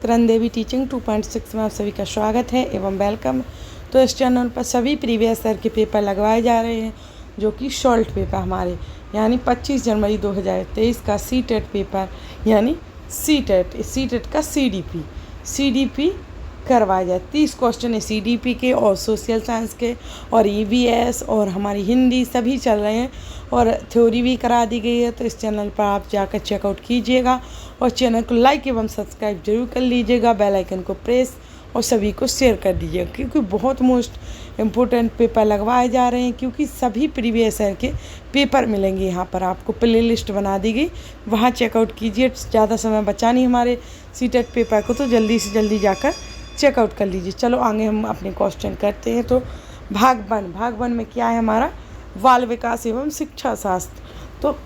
करण देवी teaching 2.6 में आप सभी का स्वागत है एवं वेलकम। तो इस चैनल पर सभी प्रीवियस ईयर के पेपर लगवाए जा रहे हैं, जो कि शॉर्ट पेपर हमारे यानी 25 जनवरी 2023 का सीटेट पेपर यानी सीटेट का सीडीपी करवाया जाए। 30 क्वेश्चन है सीडीपी के और सोशल साइंस के और ईवीएस और हमारी हिंदी सभी चल रहे हैं और थ्योरी भी करा दी गई है। तो इस चैनल पर आप जाकर चेकआउट कीजिएगा और चैनल को लाइक एवं सब्सक्राइब जरूर कर लीजिएगा, बेल आइकन को प्रेस और सभी को शेयर कर दीजिएगा, क्योंकि बहुत मोस्ट इम्पोर्टेंट पेपर लगवाए जा रहे हैं। क्योंकि सभी प्रीवियस ईयर के पेपर मिलेंगे यहाँ पर, आपको प्ले लिस्ट बना दी गई, वहाँ चेकआउट कीजिए। ज़्यादा समय बचा नहीं हमारे सीटेट पेपर को, तो जल्दी से जल्दी जाकर चेकआउट कर लीजिए। चलो आगे हम अपने क्वेश्चन करते हैं। तो भाग वन में क्या है हमारा, बाल विकास एवं शिक्षा शास्त्र। तो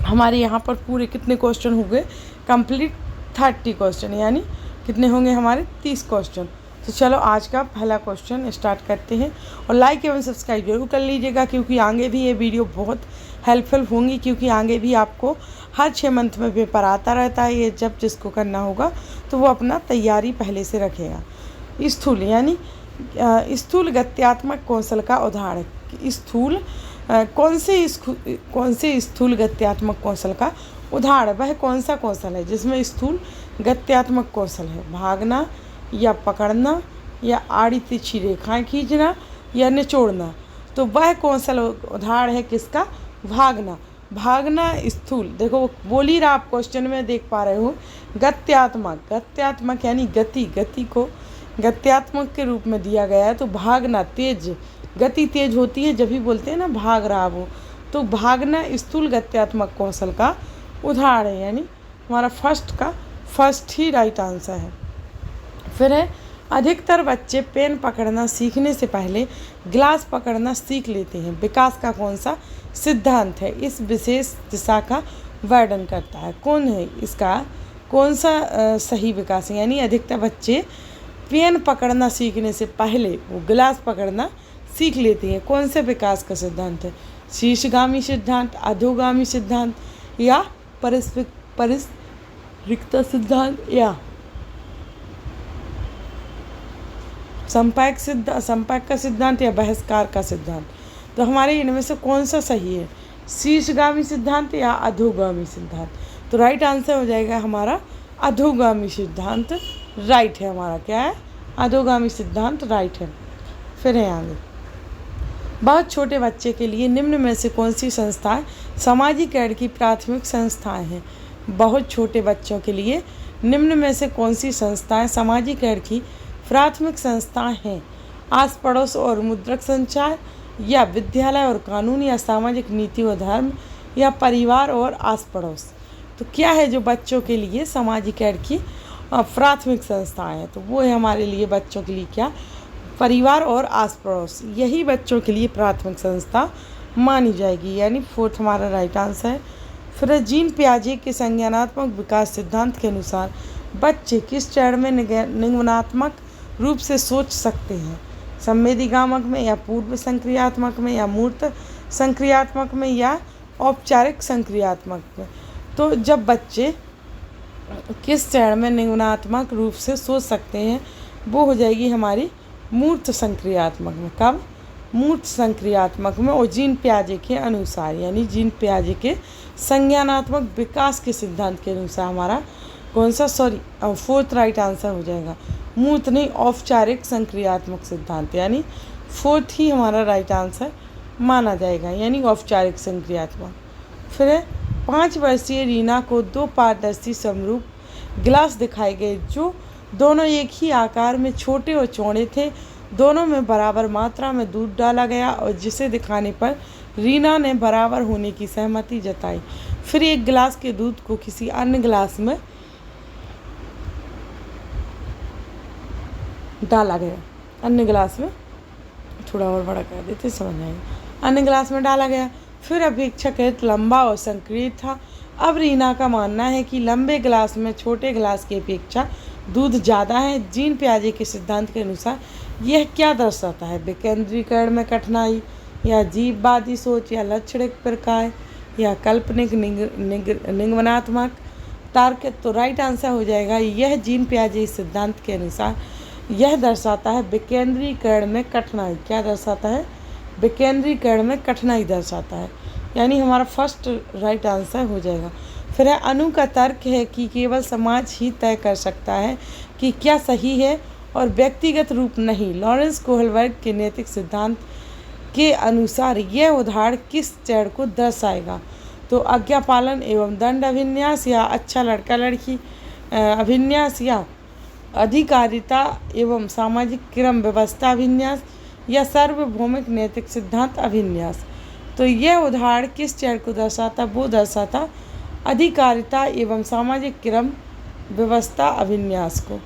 हमारे यहाँ पर पूरे कितने क्वेश्चन हो गए कंप्लीट, 30 क्वेश्चन, यानी कितने होंगे हमारे 30 क्वेश्चन। तो चलो आज का पहला क्वेश्चन स्टार्ट करते हैं और लाइक एवं सब्सक्राइब जरूर कर लीजिएगा, क्योंकि आगे भी ये वीडियो बहुत हेल्पफुल होंगी, क्योंकि आगे भी आपको हर 6 मंथ में पेपर आता रहता है। ये जब जिसको करना होगा तो वो अपना तैयारी पहले से रखेगा। स्थूल यानी स्थूल गत्यात्मक कौशल का उदाहरण। स्थूल कौन से स्थूल गत्यात्मक कौशल का उदाहरण, वह कौन सा कौशल है जिसमें स्थूल गत्यात्मक कौशल है? भागना या पकड़ना या आड़ी तिरछी रेखाएं खींचना या निचोड़ना। तो वह कौशल उदाहरण है किसका? भागना स्थूल। देखो बोल ही रहा, आप क्वेश्चन में देख पा रहे हो, गत्यात्मक यानी गति को गत्यात्मक के रूप में दिया गया है। तो भागना तेज, गति तेज होती है जब भी बोलते हैं ना भाग रहा वो, तो भागना स्थूल गत्यात्मक कौशल का उदाहरण है, यानी हमारा फर्स्ट ही राइट आंसर है। फिर है, अधिकतर बच्चे पेन पकड़ना सीखने से पहले ग्लास पकड़ना सीख लेते हैं। विकास का कौन सा सिद्धांत है इस विशेष दिशा का वर्णन करता है? कौन है इसका कौन सा सही विकास है? यानी अधिकतर बच्चे पेन पकड़ना सीखने से पहले वो गिलास पकड़ना सीख लेते हैं। कौन से विकास का सिद्धांत है? शीर्षगामी सिद्धांत, अधोगामी सिद्धांत या परिष्कृत सिद्धांत या संपर्क का सिद्धांत या बहिष्कार का सिद्धांत? तो हमारे इनमें से कौन सा सही है? शीर्षगामी सिद्धांत या अधोगामी सिद्धांत? तो राइट आंसर हो जाएगा हमारा अधोगामी सिद्धांत राइट है। हमारा क्या है? अधोगामी सिद्धांत राइट है। फिर है आगे, बहुत छोटे बच्चे के लिए निम्न में से कौन सी संस्थाएं समाजीकरण की प्राथमिक संस्थाएं हैं? बहुत छोटे बच्चों के लिए निम्न में से कौन सी संस्थाएं समाजीकरण की प्राथमिक संस्थाएं हैं? आस पड़ोस और मुद्रक संचार या विद्यालय और कानून या सामाजिक नीति और धर्म या परिवार और आस पड़ोस? तो क्या है जो बच्चों के लिए समाजीकरण की प्राथमिक संस्थाएं हैं? तो वो है हमारे लिए बच्चों के लिए क्या? परिवार और आस पड़ोस, यही बच्चों के लिए प्राथमिक संस्था मानी जाएगी, यानी फोर्थ हमारा राइट आंसर है। फिर जीन पियाजे के संज्ञानात्मक विकास सिद्धांत के अनुसार बच्चे किस चरण में निगमनात्मक रूप से सोच सकते हैं? संवेदीगामक में या पूर्व संक्रियात्मक में या मूर्त संक्रियात्मक में या औपचारिक संक्रियात्मक में? तो जब बच्चे किस चरण में निगमनात्मक रूप से सोच सकते हैं, वो हो जाएगी हमारी मूर्त संक्रियात्मक में। कब? मूर्त संक्रियात्मक में। और जीन पियाजे के अनुसार, यानी जीन पियाजे के संज्ञानात्मक विकास के सिद्धांत के अनुसार हमारा कौन सा फोर्थ राइट आंसर हो जाएगा? मूर्त नहीं, औपचारिक संक्रियात्मक सिद्धांत, यानी फोर्थ ही हमारा राइट आंसर माना जाएगा, यानी औपचारिक संक्रियात्मक। फिर 5 वर्षीय रीना को 2 पारदर्शी समरूप गिलास दिखाए गए, जो दोनों एक ही आकार में छोटे और चौड़े थे। दोनों में बराबर मात्रा में दूध डाला गया और जिसे दिखाने पर रीना ने बराबर होने की सहमति जताई। फिर एक गिलास के दूध को किसी अन्य गिलास में डाला गया, अन्य गिलास में, थोड़ा और बड़ा कर देते समझ आएगा, अन्य गिलास में डाला गया। फिर अपेक्षाकृत लंबा और संकीर्ण था। अब रीना का मानना है कि लंबे गिलास में छोटे गिलास की अपेक्षा दूध ज़्यादा है। जीन पियाजे के सिद्धांत के अनुसार यह क्या दर्शाता है? विकेंद्रीकरण में कठिनाई या जीववादी सोच या लक्षणिक प्रकार या काल्पनिक निगमनात्मक तर्क, तो राइट आंसर हो जाएगा यह जीन पियाजे सिद्धांत के अनुसार यह दर्शाता है विकेंद्रीकरण में कठिनाई। क्या दर्शाता है? विकेंद्रीकरण में कठिनाई दर्शाता है, यानी हमारा फर्स्ट राइट आंसर हो जाएगा। फिर है अनु का तर्क है कि केवल समाज ही तय कर सकता है कि क्या सही है और व्यक्तिगत रूप नहीं। लॉरेंस कोहलबर्ग के नैतिक सिद्धांत के अनुसार यह उदाहरण किस चरण को दर्शाएगा? तो आज्ञा पालन एवं दंड अभिन्यास, या अच्छा लड़का लड़की अभिन्यास, या अधिकारिता एवं सामाजिक क्रम व्यवस्था अभिन्यास, या सार्वभौमिक नैतिक सिद्धांत अभिन्यास। तो यह उदाहरण किस चरण को दर्शाता? वो दर्शाता अधिकारिता एवं सामाजिक क्रम व्यवस्था अभिन्यास को।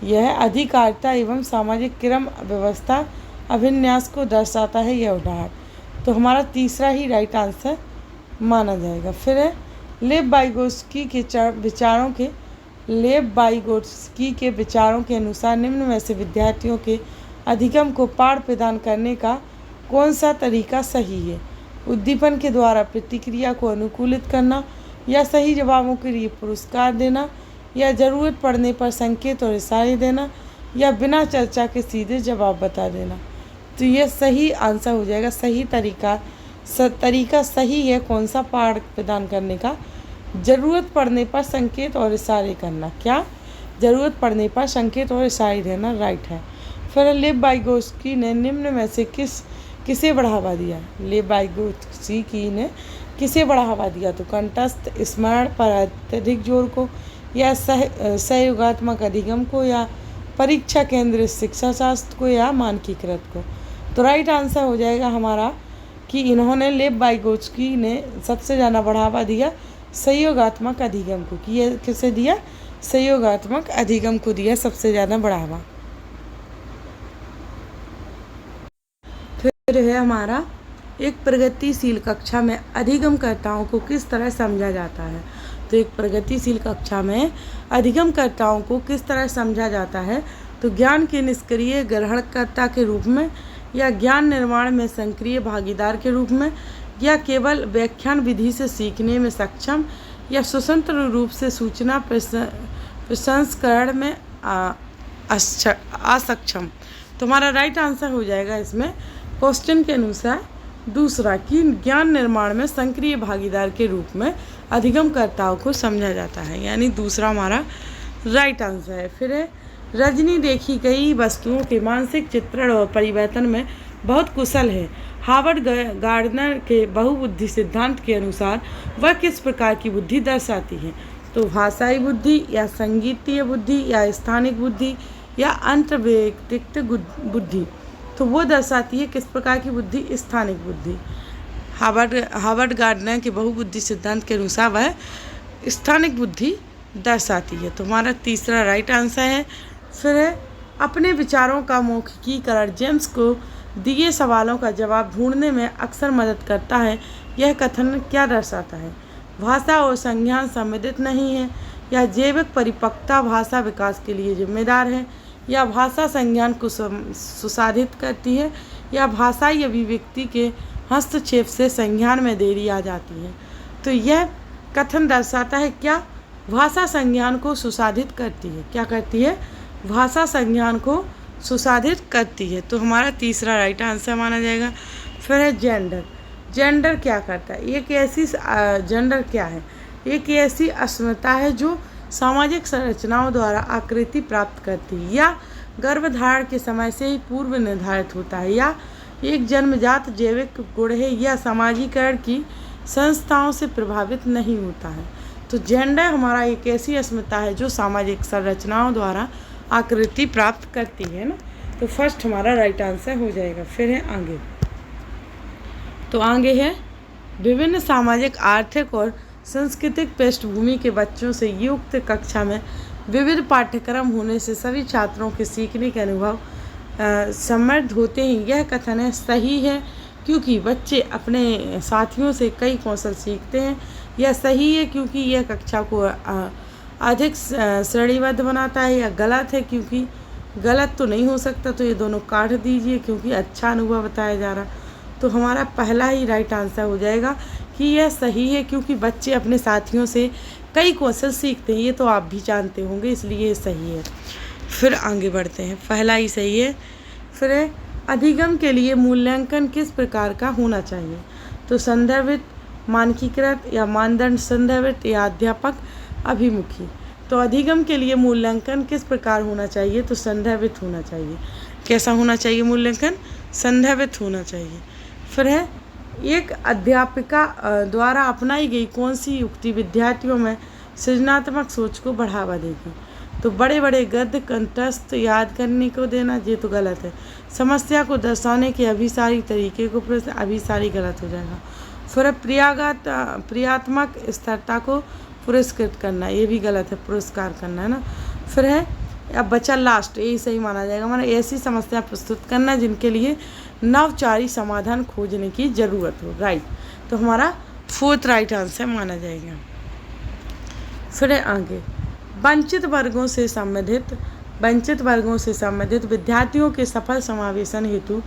यह अधिकारिता एवं सामाजिक क्रम व्यवस्था अभिन्यास को दर्शाता है यह उदाहरण। तो हमारा तीसरा ही राइट आंसर माना जाएगा। फिर है लेव वाइगोत्स्की के विचारों के अनुसार निम्न में से विद्यार्थियों के अधिगम को पाठ प्रदान करने का कौन सा तरीका सही है? उद्दीपन के द्वारा प्रतिक्रिया को अनुकूलित करना, या सही जवाबों के लिए पुरस्कार देना, या ज़रूरत पड़ने पर संकेत और इशारे देना, या बिना चर्चा के सीधे जवाब बता देना। तो यह सही आंसर हो जाएगा। सही तरीका सही है कौन सा? पाठ प्रदान करने का ज़रूरत पड़ने पर संकेत और इशारे करना। क्या? ज़रूरत पड़ने पर संकेत और इशारे देना राइट है। फिर लेव वाइगोत्स्की ने निम्न में से किसे बढ़ावा दिया? लेव वाइगोत्स्की ने किसे बढ़ावा दिया? तो कंठस्थ स्मरण पर अत्यधिक जोर को, या सहयोगात्मक अधिगम को, या परीक्षा केंद्रित शिक्षा शास्त्र को, या मानकीकृत को। तो राइट आंसर हो जाएगा हमारा कि इन्होंने लेव वाइगोत्स्की ने सबसे ज़्यादा बढ़ावा दिया सहयोगात्मक अधिगम को। कि ये किसे दिया? सहयोगात्मक अधिगम को दिया सबसे ज़्यादा बढ़ावा। फिर है हमारा एक प्रगतिशील कक्षा में अधिगमकर्ताओं को किस तरह समझा जाता है? तो एक प्रगतिशील कक्षा में अधिगमकर्ताओं को किस तरह समझा जाता है? तो ज्ञान के निष्क्रिय ग्रहणकर्ता के रूप में, या ज्ञान निर्माण में सक्रिय भागीदार के रूप में, या केवल व्याख्यान विधि से सीखने में सक्षम, या स्वतंत्र रूप से सूचना प्रसंस्करण में असक्षम। तो हमारा राइट आंसर हो जाएगा इसमें क्वेश्चन के अनुसार दूसरा, कि ज्ञान निर्माण में सक्रिय भागीदार के रूप में अधिगमकर्ताओं को समझा जाता है, यानी दूसरा हमारा राइट आंसर है। फिर है रजनी देखी गई वस्तुओं के मानसिक चित्रण और परिवर्तन में बहुत कुशल है। हार्वर्ड गार्डनर के बहुबुद्धि सिद्धांत के अनुसार वह किस प्रकार की बुद्धि दर्शाती है? तो भाषाई बुद्धि, या संगीतीय बुद्धि, या स्थानिक बुद्धि, या अंतर्वैयक्तिक बुद्धि। तो वो दर्शाती है किस प्रकार की बुद्धि? स्थानिक बुद्धि। हार्वर्ड गार्डनर के बहुबुद्धि सिद्धांत के अनुसार वह स्थानिक बुद्धि दर्शाती है। तो हमारा तीसरा राइट आंसर है। फिर है अपने विचारों का मौखिकीकरण जेम्स को दिए सवालों का जवाब ढूंढने में अक्सर मदद करता है। यह कथन क्या दर्शाता है? भाषा और संज्ञान संबंधित नहीं है, या जैविक परिपक्वता भाषा विकास के लिए जिम्मेदार है, या भाषा संज्ञान को सुसाधित करती है, या भाषाई अभिव्यक्ति के हस्तक्षेप से संज्ञान में देरी आ जाती है। तो यह कथन दर्शाता है क्या? भाषा संज्ञान को सुसाधित करती है। क्या करती है? भाषा संज्ञान को सुसाधित करती है। तो हमारा तीसरा राइट आंसर माना जाएगा। फिर है जेंडर। जेंडर क्या करता है? जेंडर क्या है? एक ऐसी अस्मिता है जो सामाजिक संरचनाओं द्वारा आकृति प्राप्त करती है, या गर्भधारण के समय से ही पूर्व निर्धारित होता है, या एक जन्मजात जैविक गुण है, या सामाजिकरण की संस्थाओं से प्रभावित नहीं होता है। तो जेंडर हमारा एक ऐसी अस्मिता है जो सामाजिक संरचनाओं द्वारा आकृति प्राप्त करती है ना। तो फर्स्ट हमारा राइट आंसर हो जाएगा। फिर है आगे। तो आगे है विभिन्न सामाजिक, आर्थिक और सांस्कृतिक पृष्ठभूमि के बच्चों से युक्त कक्षा में विविध पाठ्यक्रम होने से सभी छात्रों के सीखने के अनुभव समृद्ध होते हैं। यह कथन है सही है क्योंकि बच्चे अपने साथियों से कई कौशल सीखते हैं। यह सही है क्योंकि यह कक्षा को अधिक श्रेणीबद्ध बनाता है, या गलत है क्योंकि गलत तो नहीं हो सकता, तो ये दोनों काट दीजिए क्योंकि अच्छा अनुभव बताया जा रहा। तो हमारा पहला ही राइट आंसर हो जाएगा कि यह सही है क्योंकि बच्चे अपने साथियों से कई कौशल सीखते हैं, ये तो आप भी जानते होंगे, इसलिए ये सही है। फिर आगे बढ़ते हैं, पहला ही सही है। फिर है अधिगम के लिए मूल्यांकन किस प्रकार का होना चाहिए? तो संदर्भित, मानकीकृत या मानदंड संदर्भित या अध्यापक अभिमुखी। तो अधिगम के लिए मूल्यांकन किस प्रकार होना चाहिए? तो संदर्भित होना चाहिए। कैसा होना चाहिए मूल्यांकन? संदर्भित होना चाहिए। फिर है एक अध्यापिका द्वारा अपनाई गई कौन सी युक्ति विद्यार्थियों में सृजनात्मक सोच को बढ़ावा देगी? तो बड़े बड़े गद्य कंठस्थ याद करने को देना, ये तो गलत है। समस्या को दर्शाने के अभिसारी तरीके को, अभिसारी गलत हो जाएगा। फिर क्रियात्मक स्थिरता को पुरस्कृत करना, ये भी गलत है, पुरस्कार करना है ना। फिर है अब बचा लास्ट, यही सही माना जाएगा, माना ऐसी समस्या प्रस्तुत करना जिनके लिए नवचारी समाधान खोजने की ज़रूरत हो, राइट। तो हमारा फोर्थ राइट आंसर माना जाएगा। फिर आगे वंचित वर्गों से संबंधित विद्यार्थियों के सफल समावेशन हेतु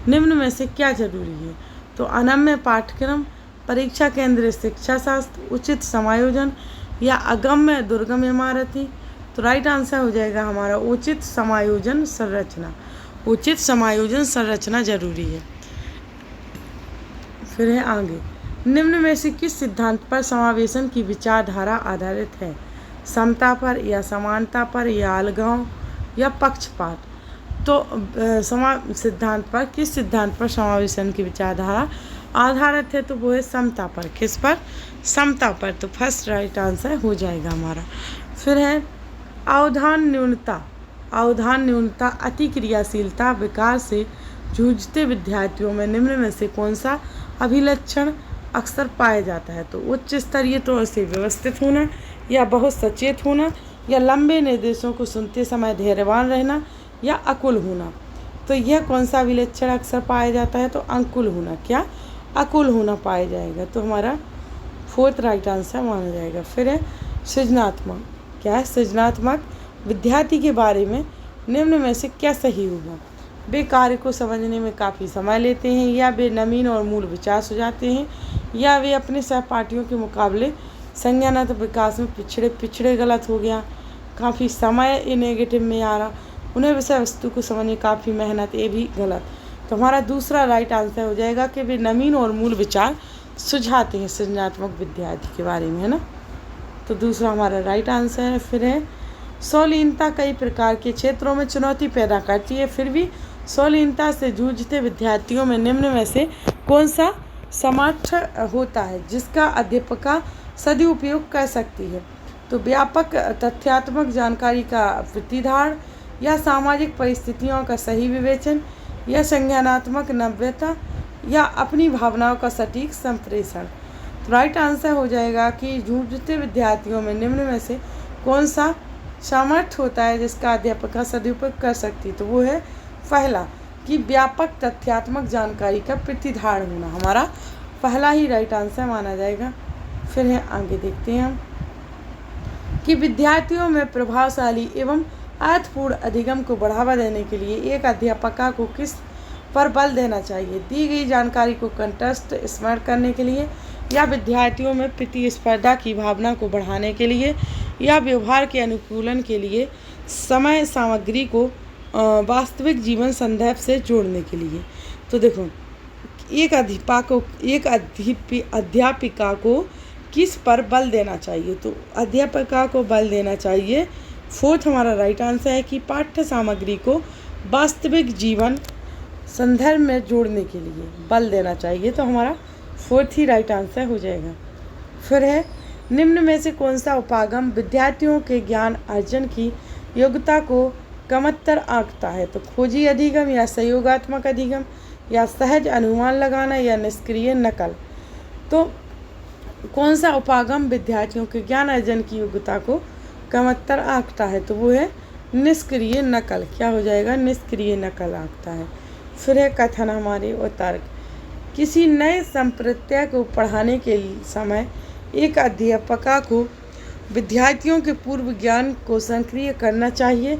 निम्न में से क्या जरूरी है? तो अनम्य पाठ्यक्रम, परीक्षा केंद्रित शिक्षा शास्त्र, उचित समायोजन या अगम्य दुर्गम इमारती। तो राइट आंसर हो जाएगा हमारा उचित समायोजन संरचना। उचित समायोजन संरचना जरूरी है। फिर है आगे निम्न में से किस सिद्धांत पर समावेशन की विचारधारा आधारित है? समता पर या समानता पर या अलगाव या पक्षपात। तो सिद्धांत पर, किस सिद्धांत पर समावेशन की विचारधारा आधारित है? तो वो है समता पर। किस पर? समता पर। तो फर्स्ट राइट आंसर हो जाएगा हमारा। फिर है अवधान न्यूनता अतिक्रियाशीलता विकार से जूझते विद्यार्थियों में निम्न में से कौन सा अभिलक्षण अक्सर पाया जाता है? तो उच्च स्तरीय तौर से व्यवस्थित होना या बहुत सचेत होना या लंबे निर्देशों को सुनते समय धैर्यवान रहना या अकुल होना। तो यह कौन सा अभिलक्षण अक्सर पाया जाता है? तो अंकुल होना। क्या? अकुल होना पाया जाएगा। तो हमारा फोर्थ राइट आंसर माना जाएगा। फिर है सृजनात्मक। क्या है? सृजनात्मक विद्यार्थी के बारे में निम्न में से क्या सही होगा? वे कार्य को समझने में काफ़ी समय लेते हैं, या वे नवीन और मूल विचार सुझाते हैं, या वे अपने सहपाठियों के मुकाबले संज्ञानात्मक विकास में पिछड़े गलत हो गया, काफ़ी समय ये नेगेटिव में आ रहा, उन्हें विषय वस्तु को समझने काफ़ी मेहनत, ये भी गलत। तो हमारा दूसरा राइट आंसर हो जाएगा कि वे नवीन और मूल विचार सुझाते हैं सृजनात्मक विद्यार्थी के बारे में, है ना। तो दूसरा हमारा राइट आंसर है। फिर है स्वलीनता कई प्रकार के क्षेत्रों में चुनौती पैदा करती है, फिर भी स्वलीनता से जूझते विद्यार्थियों में निम्न में से कौन सा समर्थ होता है जिसका अध्यापिका सदुपयोग कर सकती है? तो व्यापक तथ्यात्मक जानकारी का प्रतिधारण या सामाजिक परिस्थितियों का सही विवेचन या संज्ञानात्मक नव्यता या अपनी भावनाओं का सटीक संप्रेषण। तो राइट आंसर हो जाएगा कि जूझते विद्यार्थियों में निम्न में से कौन सा सामर्थ्य होता है जिसका अध्यापिका सदुपयोग कर सकती? तो वो है पहला कि व्यापक तथ्यात्मक जानकारी का प्रतिधारण होना। हमारा पहला ही राइट आंसर माना जाएगा। फिर है आगे देखते हैं हम कि विद्यार्थियों में प्रभावशाली एवं अर्थपूर्ण अधिगम को बढ़ावा देने के लिए एक अध्यापिका को किस पर बल देना चाहिए? दी गई जानकारी को कंठस्थ स्मरण करने के लिए, या विद्यार्थियों में प्रतिस्पर्धा की भावना को बढ़ाने के लिए, या व्यवहार के अनुकूलन के लिए, समय सामग्री को वास्तविक जीवन संदर्भ से जोड़ने के लिए। तो देखो एक अध्यापिका को किस पर बल देना चाहिए? तो अध्यापिका को बल देना चाहिए, फोर्थ हमारा राइट आंसर है कि पाठ्य सामग्री को वास्तविक जीवन संदर्भ में जोड़ने के लिए बल देना चाहिए। तो हमारा फोर्थ ही राइट आंसर हो जाएगा। फिर है निम्न में से कौन सा उपागम विद्यार्थियों के ज्ञान अर्जन की योग्यता को कमतर आंकता है? तो खोजी अधिगम या सहयोगात्मक अधिगम या सहज अनुमान लगाना या निष्क्रिय नकल। तो कौन सा उपागम विद्यार्थियों के ज्ञान अर्जन की योग्यता को कमतर आंकता है? तो वो है निष्क्रिय नकल। क्या हो जाएगा? निष्क्रिय नकल आंकता है। फिर है कथन हमारे और तर्क। किसी नए संप्रदाय को पढ़ाने के समय एक अध्यापिका को विद्यार्थियों के पूर्व ज्ञान को सक्रिय करना चाहिए,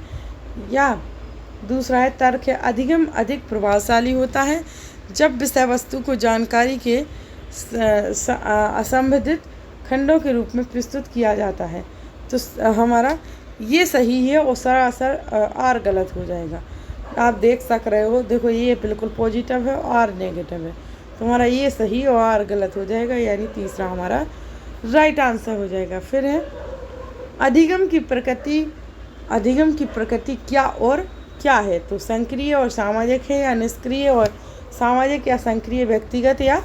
या दूसरा है तर्क है अधिगम अधिक प्रभावशाली होता है जब विषय वस्तु को जानकारी के असंबंधित खंडों के रूप में प्रस्तुत किया जाता है। तो हमारा ये सही है और सरासर आर गलत हो जाएगा। आप देख सक रहे हो, देखो ये बिल्कुल पॉजिटिव है और आर नेगेटिव है, तो हमारा ये सही और आर गलत हो जाएगा, यानी तीसरा हमारा राइट आंसर हो जाएगा। फिर है अधिगम की प्रकृति क्या और क्या है? तो सक्रिय और सामाजिक है, या निष्क्रिय और सामाजिक, या सक्रिय व्यक्तिगत, या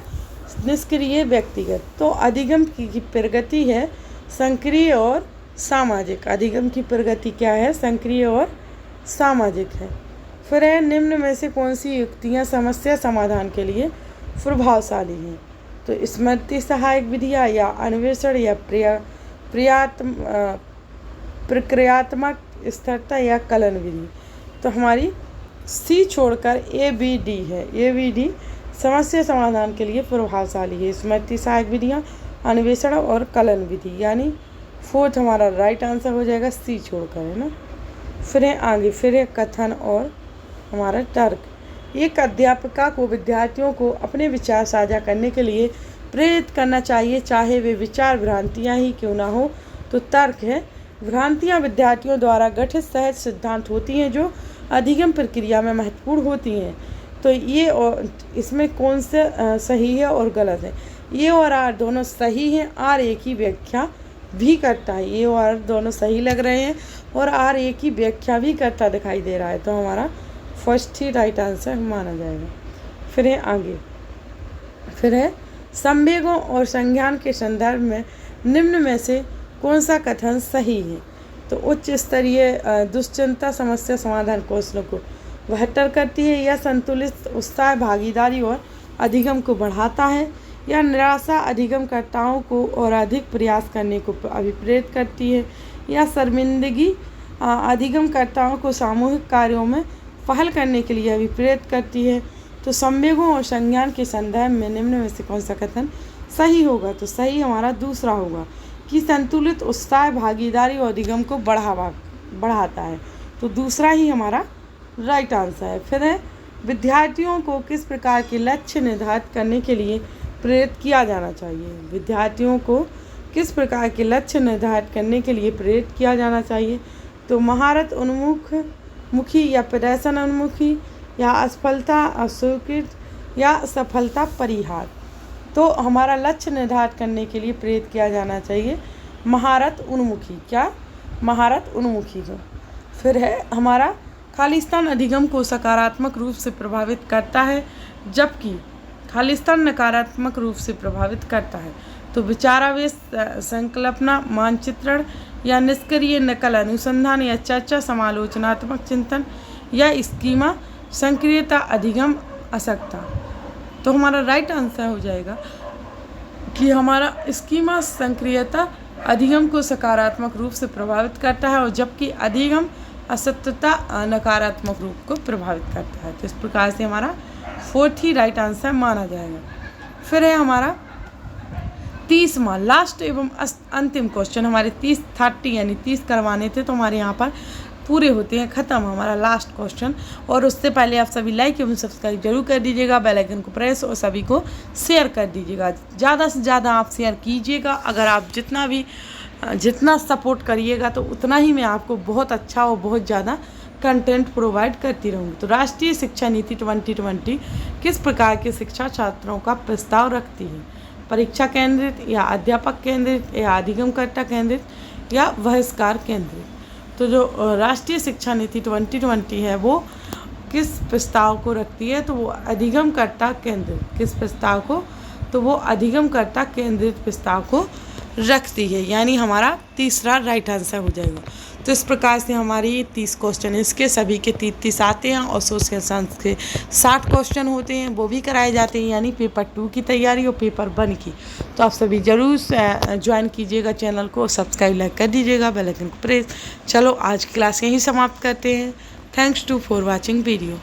निष्क्रिय व्यक्तिगत। तो अधिगम की प्रगति है सक्रिय और सामाजिक। अधिगम की प्रगति क्या है? सक्रिय और सामाजिक है। फिर है निम्न में से कौन सी युक्तियाँ समस्या समाधान के लिए प्रभावशाली हैं? तो स्मृति सहायक विधियाँ, या अन्वेषण, या प्रक्रियात्मक स्थिरता, या कलन विधि। तो हमारी सी छोड़कर ABD है। ABD समस्या समाधान के लिए प्रभावशाली है। स्मृति सहायक विधियाँ, अन्वेषण और कलन विधि, यानी फोर्थ हमारा राइट आंसर हो जाएगा सी छोड़कर, है ना। फिर है आगे, फिर है कथन और हमारा तर्क। एक अध्यापिका को विद्यार्थियों को अपने विचार साझा करने के लिए प्रेरित करना चाहिए, चाहे वे विचार भ्रांतियाँ ही क्यों ना हो। तो तर्क है भ्रांतियाँ विद्यार्थियों द्वारा गठित सहज सिद्धांत होती हैं जो अधिगम प्रक्रिया में महत्वपूर्ण होती हैं। तो ये और इसमें कौन से सही है और गलत है? ये और आर दोनों सही हैं, आर एक ही व्याख्या भी करता है। ये और आर दोनों सही लग रहे हैं और आर एक ही व्याख्या भी करता दिखाई दे रहा है, तो हमारा फर्स्ट ही राइट आंसर माना जाएगा। फिर है आगे, फिर है संवेगों और संज्ञान के संदर्भ में निम्न में से कौन सा कथन सही है? तो उच्च स्तरीय दुश्चिंता समस्या समाधान कौशलों को बेहतर करती है, या संतुलित उत्साह भागीदारी और अधिगम को बढ़ाता है, या निराशा अधिगमकर्ताओं को और अधिक प्रयास करने को अभिप्रेरित करती है, या शर्मिंदगी अधिगमकर्ताओं को सामूहिक कार्यों में पहल करने के लिए अभिप्रेरित करती है। तो संवेगों और संज्ञान के संदर्भ में निम्न में से कौन सा कथन सही होगा? तो सही हमारा दूसरा होगा कि संतुलित उत्साह भागीदारी और अधिगम को बढ़ाता है, तो दूसरा ही हमारा राइट आंसर है। फिर है विद्यार्थियों को किस प्रकार के लक्ष्य निर्धारित करने के लिए प्रेरित किया जाना चाहिए? विद्यार्थियों को किस प्रकार के लक्ष्य निर्धारित करने के लिए प्रेरित किया जाना चाहिए? तो महारत उन्मुखी, या प्रदर्शन उन्मुखी, या असफलता अस्वीकृत, या सफलता परिहार। तो हमारा लक्ष्य निर्धारित करने के लिए प्रेरित किया जाना चाहिए महारत उन्मुखी। क्या? महारत उन्मुखी जो। फिर है हमारा खालिस्तान अधिगम को सकारात्मक रूप से प्रभावित करता है, जबकि खालिस्तान नकारात्मक रूप से प्रभावित करता है। तो विचारावेश संकल्पना मानचित्रण, या निष्क्रिय नकल अनुसंधान, या चर्चा समालोचनात्मक चिंतन, या स्कीमा सक्रियता अधिगम असक्ता। तो हमारा राइट आंसर हो जाएगा कि हमारा स्कीमा सक्रियता अधिगम को सकारात्मक रूप से प्रभावित करता है, और जबकि अधिगम असत्यता नकारात्मक रूप को प्रभावित करता है। तो इस प्रकार से हमारा फोर्थ ही राइट आंसर माना जाएगा। फिर है हमारा 30वां लास्ट एवं अंतिम क्वेश्चन। हमारे 30 यानी 30 करवाने थे, तो हमारे यहाँ पर पूरे होते हैं ख़त्म हमारा लास्ट क्वेश्चन। और उससे पहले आप सभी लाइक एवं सब्सक्राइब जरूर कर दीजिएगा, बेल आइकन को प्रेस और सभी को शेयर कर दीजिएगा। ज़्यादा से ज़्यादा आप शेयर कीजिएगा। अगर आप जितना सपोर्ट करिएगा तो उतना ही मैं आपको बहुत अच्छा और बहुत ज़्यादा कंटेंट प्रोवाइड करती रहूँगी। तो राष्ट्रीय शिक्षा नीति 2020 किस प्रकार के शिक्षा छात्रों का प्रस्ताव रखती है? परीक्षा केंद्रित, या अध्यापक केंद्रित, या अधिगमकर्ता केंद्रित, या बहिष्कार केंद्रित। तो जो राष्ट्रीय शिक्षा नीति 2020 है वो किस प्रस्ताव को रखती है? तो वो अधिगमकर्ता केंद्रित। किस प्रस्ताव को? तो वो अधिगमकर्ता केंद्रित प्रस्ताव को रखती है, यानी हमारा तीसरा राइट आंसर हो जाएगा। तो इस प्रकार से हमारी 30 क्वेश्चन इसके सभी के 30 आते हैं, और सोशल साइंस के 60 क्वेश्चन होते हैं, वो भी कराए जाते हैं, यानी पेपर 2 की तैयारी और पेपर 1 की। तो आप सभी ज़रूर ज्वाइन कीजिएगा चैनल को, सब्सक्राइब लाइक कर दीजिएगा, बेल आइकन को प्रेस। चलो आज की क्लास यहीं समाप्त करते हैं। Thanks for watching video.